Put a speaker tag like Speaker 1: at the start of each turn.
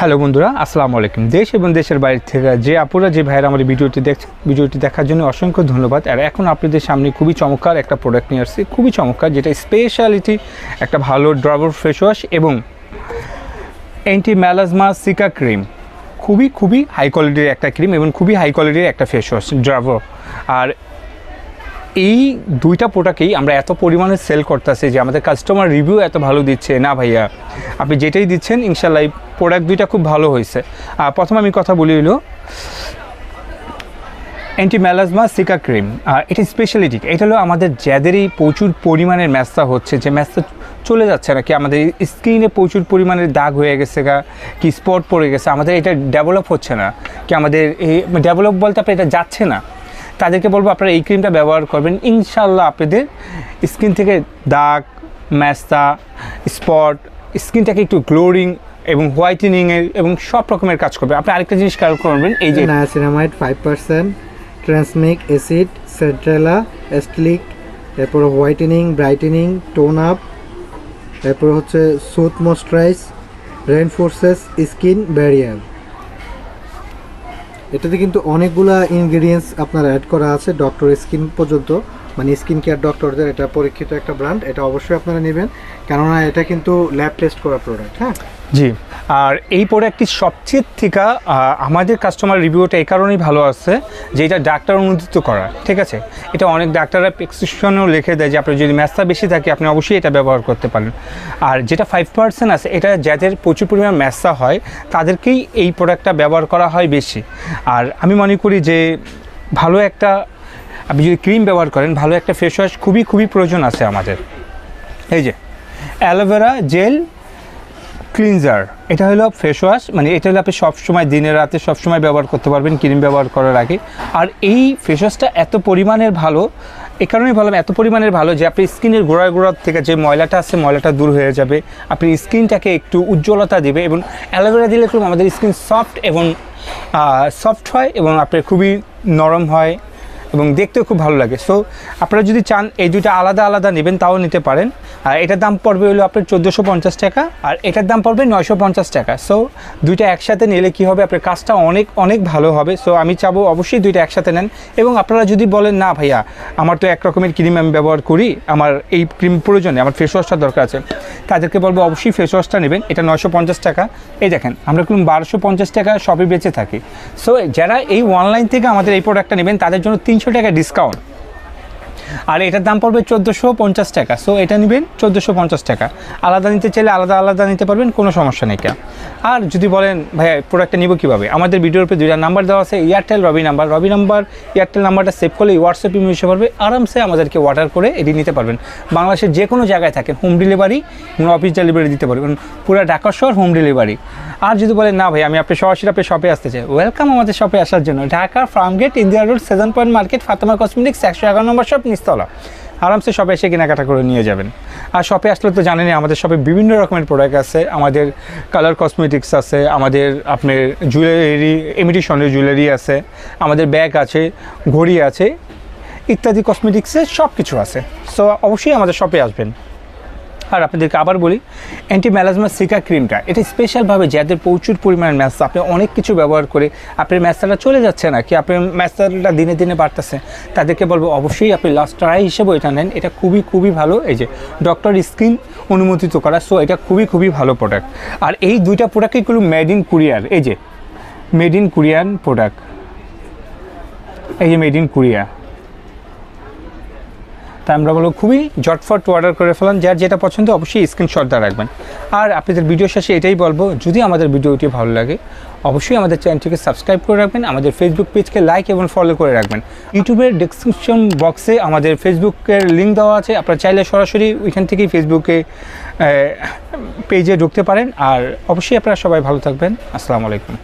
Speaker 1: Hello বন্ধুরা, আসসালামু আলাইকুম। দেশ এবং দেশের বাইরে থেকে যে আপুরা যে ভাইয়েরা আমার ভিডিওটি দেখার জন্য অসংখ্য ধন্যবাদ। আর এখন আপনাদের সামনে খুবই চমৎকার একটা প্রোডাক্ট নিয়ে আসছি, খুবই চমৎকার, যেটা স্পেশালিটি একটা ভালো ড্রাবর ফেস ওয়াশ এবং অ্যান্টি ম্যালাজমা সিকা ক্রিম। খুবই হাই কোয়ালিটির একটা ক্রিম এবং খুবই হাই কোয়ালিটির একটা ফেস ওয়াশ ড্রাবর। আর এই দুইটা প্রোডাক্টকেই আমরা এত পরিমাণে সেল করতেছি যে আমাদের কাস্টমার রিভিউ এত ভালো দিচ্ছে, না ভাইয়া আপনি যেটাই দিচ্ছেন ইনশাল্লাহ এই প্রোডাক্ট দুইটা খুব ভালো হয়েছে। আর প্রথম আমি কথা বলি হলো অ্যান্টি ম্যালাজমা সিকা ক্রিম। আর এটা স্পেশালিটি, এটা হলো আমাদের যাদেরই প্রচুর পরিমাণের ম্যাসা হচ্ছে, যে ম্যাসা চলে যাচ্ছে না, কি আমাদের স্কিনে প্রচুর পরিমাণের দাগ হয়ে গেছে কি স্পট পড়ে গেছে, আমাদের এটা ডেভেলপ হচ্ছে না, কি আমাদের এই ডেভেলপ বলতে আপনার এটা যাচ্ছে না, তাদেরকে বলবো আপনারা এই ক্রিমটা ব্যবহার করবেন। ইনশাল্লাহ আপনাদের স্কিন থেকে দাগ, ম্যাসা, স্পট, স্কিনটাকে একটু গ্লোরিং এবং হোয়াইটেনিংয়ের এবং সব রকমের কাজ করবে। আপনি আরেকটা জিনিস খেয়াল করবেন, এই যে
Speaker 2: নায়াসিনামাইড 5%, ট্রান্সমিক অ্যাসিড, সেন্ট্রেলা, এস্টলিক, এরপর হোয়াইটেনিং, ব্রাইটেনিং, টোন আপ, এরপর হচ্ছে সুথ ময়েশ্চারাইজ, রেইনফোর্সেস স্কিন ব্যারিয়ার। এটাতে কিন্তু অনেকগুলা ইনগ্রেডিয়েন্টস আপনার অ্যাড করা আছে, ডক্টর স্কিন পর্যন্ত, মানে স্কিন কেয়ার ডক্টরদের এটা পরীক্ষিত একটা ব্র্যান্ড। এটা অবশ্যই আপনারা নেবেন, কেননা এটা কিন্তু ল্যাব টেস্ট করা প্রোডাক্ট। হ্যাঁ
Speaker 1: জি। আর এই প্রোডাক্টটি সবচেয়ে থেকে আমাদের কাস্টমার রিভিউটা এই কারণেই ভালো আছে যে এটা ডাক্তার অনুমোদিত করা, ঠিক আছে। এটা অনেক ডাক্তাররা প্রেসক্রিপশনও লিখে দেয় যে আপনার যদি ম্যাসা বেশি থাকে আপনি অবশ্যই এটা ব্যবহার করতে পারেন। আর যেটা 5% আছে, এটা যাদের প্রচুর পরিমাণ ম্যাসা হয় তাদেরকেই এই প্রোডাক্টটা ব্যবহার করা হয় বেশি। আর আমি মনে করি যে ভালো একটা, আপনি যদি ক্রিম ব্যবহার করেন, ভালো একটা ফেস ওয়াশ খুবই প্রয়োজন আছে আমাদের। এই যে অ্যালোভেরা জেল ক্লিনজার, এটা হলো ফেস ওয়াশ, মানে এটা হলো আপনি সবসময় দিনে রাতে সবসময় ব্যবহার করতে পারবেন ক্রিম ব্যবহার করার আগে। আর এই ফেস ওয়াশটা এত পরিমাণের ভালো, এই কারণেই বললাম এত পরিমাণের ভালো যে আপনি স্কিনের গোড়ার থেকে যে ময়লাটা আছে ময়লাটা দূর হয়ে যাবে, আপনি স্কিনটাকে একটু উজ্জ্বলতা দেবে। এবং অ্যালোভেরা দিলে খুব আমাদের স্কিন সফট হয় এবং আপনার খুবই নরম হয় এবং দেখতেও খুব ভালো লাগে। সো আপনারা যদি চান এই দুইটা আলাদা নেবেন তাও নিতে পারেন। আর এটার দাম পড়বে হলো আপনার 1450 টাকা, আর এটার দাম পড়বে 950 টাকা। সো দুইটা একসাথে নিলে কি হবে, আপনার কাজটা অনেক ভালো হবে। সো আমি চাবো অবশ্যই দুইটা একসাথে নেন। এবং আপনারা যদি বলেন না ভাইয়া আমার তো এক রকমের ক্রিম আমি ব্যবহার করি, আমার এই ক্রিম প্রয়োজনে, আমার ফেস ওয়াশটা দরকার আছে, তাদেরকে বলবো অবশ্যই ফেস ওয়াশটা নেবেন। এটা 950 টাকা। এই দেখেন আমরা কিন্তু 1250 টাকা শপে বেঁচে থাকি। সো যারা এই অনলাইন থেকে আমাদের এই প্রোডাক্টটা নেবেন তাদের জন্য 300 টাকা ডিসকাউন্ট, আর এটার দাম পড়বে 1450 টাকা। সো এটা নেবেন 1450 টাকা। আলাদা নিতে চাইলে আলাদা নিতে পারবেন, কোনো সমস্যা নেই। আর যদি বলেন ভাইয়া প্রোডাক্টটা নিব কীভাবে, আমাদের ভিডিওর উপরে দুইটা নাম্বার দেওয়া আছে, এয়ারটেল রবি নাম্বার, এয়ারটেল নাম্বারটা সেভ করলে হোয়াটসঅ্যাপ ইমেল এসে পারবে, আরামসে আমাদেরকে অর্ডার করে এটি নিতে পারবেন। বাংলাদেশের যে কোনো জায়গায় থাকেন হোম ডেলিভারি এবং অফিস ডেলিভারি দিতে পারবেন, পুরো ঢাকা শহর হোম ডেলিভারি। আর যদি বলেন না ভাই আমি আপনি সরাসরি আপনার শপে আসতে চাই, ওয়েলকাম আমাদের শপে আসার জন্য। Dhaka Farmgate, India road, 7 point market, Fatema cosmetics, 111 নম্বর শপ, নিচতলা। আরামসে শপে এসে কেনাকাটা করে নিয়ে যাবেন। আর শপে আসলে তো জানেনই আমাদের শপে বিভিন্ন রকমের প্রোডাক্ট আছে, আমাদের কালার কসমেটিক্স আছে, আমাদের আপনার জুয়েলারি, ইমিটেশনের জুয়েলারি আছে, আমাদের ব্যাগ আছে, ঘড়ি আছে, ইত্যাদি কসমেটিক্সের সব কিছু আছে। সো অবশ্যই আমাদের শপে আসবেন। আর আপনাদেরকে আবার বলি, অ্যান্টি ম্যালাজমা সিকা ক্রিমটা এটা স্পেশালভাবে যাদের প্রচুর পরিমাণের ম্যাসা, আপনি অনেক কিছু ব্যবহার করে আপনার ম্যাসাটা চলে যাচ্ছে না, কি আপনার ম্যাসাটা দিনে বাড়তেছে, তাদেরকে বলবো অবশ্যই আপনি লাস্ট ট্রাই হিসেবে এটা নেন। এটা খুবই ভালো, এই যে ডক্টর স্কিন অনুমোদিত করা। সো এটা খুবই ভালো প্রোডাক্ট। আর এই দুইটা প্রোডাক্টই হলো মেড ইন কোরিয়ার, এই যে মেড ইন কোরিয়ান প্রোডাক্ট, এই যে মেড ইন কোরিয়া। তাই আমরা বলবো খুবই ঝটফট অর্ডার করে ফেলান, যার যেটা পছন্দ অবশ্যই স্ক্রিনশটটা রাখবেন। আর আপনাদের ভিডিও শেষে এটাই বলবো, যদি আমাদের ভিডিওটি ভালো লাগে অবশ্যই আমাদের চ্যানেলটিকে সাবস্ক্রাইব করে রাখবেন, আমাদের ফেসবুক পেজকে লাইক এবং ফলো করে রাখবেন। ইউটিউবের ডেসক্রিপশন বক্সে আমাদের ফেসবুকের লিঙ্ক দেওয়া আছে, আপনারা চাইলে সরাসরি ওইখান থেকেই ফেসবুকে পেজে ঢুকতে পারেন। আর অবশ্যই আপনারা সবাই ভালো থাকবেন। আসসালামু আলাইকুম।